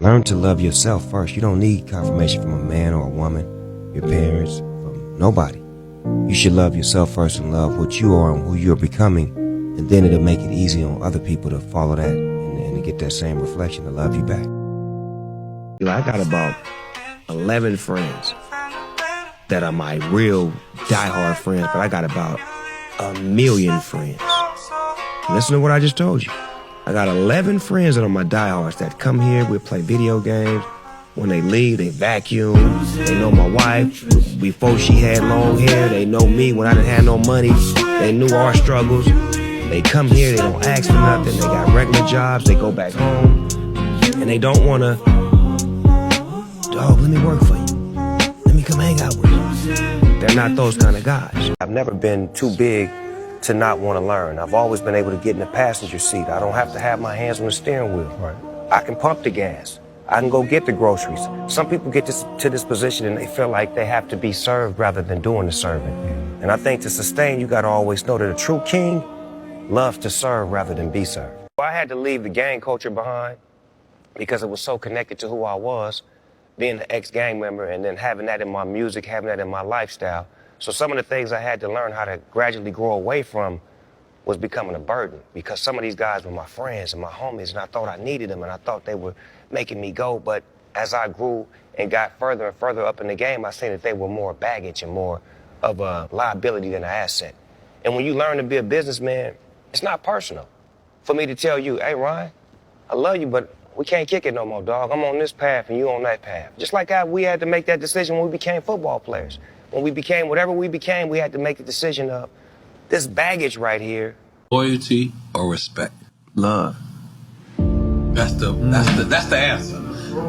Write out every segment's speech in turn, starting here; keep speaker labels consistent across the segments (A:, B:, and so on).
A: Learn to love yourself first. You don't need confirmation from a man or a woman, your parents, from nobody. You should love yourself first and love what you are and who you're becoming, and then it'll make it easy on other people to follow that and to get that same reflection to love you back. I got about 11 friends that are my real diehard friends, but I got about 1 million friends. Listen to what I just told you. I got 11 friends that are my diehards that come here, we play video games. When they leave, they vacuum. They know my wife before she had long hair. They know me when I didn't have no money. They knew our struggles. They come here, they don't ask for nothing. They got regular jobs, they go back home. And they don't want to, dog, let me work for you. Let me come hang out with you. They're not those kind of guys. I've never been too big to not want to learn. I've always been able to get in the passenger seat. I don't have to have my hands on the steering wheel. Right. I can pump the gas. I can go get the groceries. Some people get to this position and they feel like they have to be served rather than doing the serving. And I think to sustain, you got to always know that a true king loves to serve rather than be served. I had to leave the gang culture behind because it was so connected to who I was, being an ex-gang member, and then having that in my music, having that in my lifestyle. So some of the things I had to learn how to gradually grow away from was becoming a burden, because some of these guys were my friends and my homies, and I thought I needed them, and I thought they were making me go. But as I grew and got further and further up in the game, I seen that they were more baggage and more of a liability than an asset. And when you learn to be a businessman, it's not personal. For me to tell you, hey, Ryan, I love you, but we can't kick it no more, dog. I'm on this path and you on that path. Just like how we had to make that decision when we became football players. When we became whatever we became, we had to make the decision of this baggage right here.
B: Loyalty or respect?
A: Love.
B: That's the answer.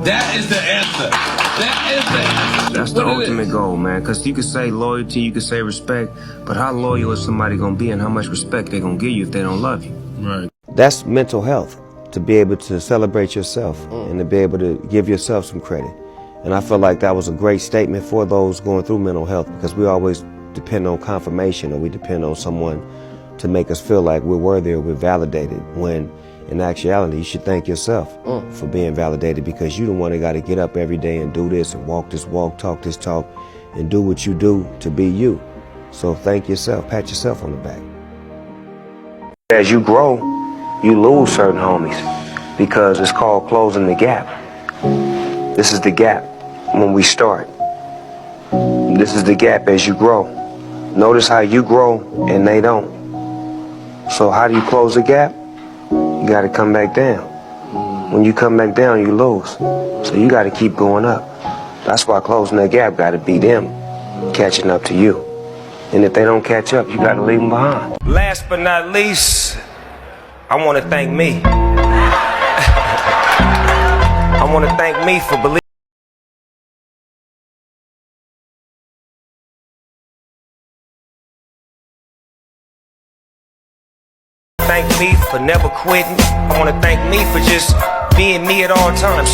B: That is the answer. That is the answer.
A: That's the ultimate goal, man. Because you could say loyalty, you could say respect, but how loyal is somebody going to be and how much respect they going to give you if they don't love you?
B: Right.
A: That's mental health, to be able to celebrate yourself and to be able to give yourself some credit. And I feel like that was a great statement for those going through mental health, because we always depend on confirmation, or we depend on someone to make us feel like we're worthy or we're validated, when in actuality you should thank yourself for being validated, because you're the one that got to get up every day and do this and walk this walk, talk this talk, and do what you do to be you. So thank yourself, pat yourself on the back. As you grow, you lose certain homies because it's called closing the gap. This is the gap when we start. This is the gap as you grow. Notice how you grow and they don't. So how do you close the gap? You got to come back down. When you come back down, you lose. So you got to keep going up. That's why closing that gap got to be them catching up to you. And if they don't catch up, you got to leave them behind. Last but not least, I want to thank me. I want to thank me for believing. Thank me for never quitting. I want to thank me for just being me at all times.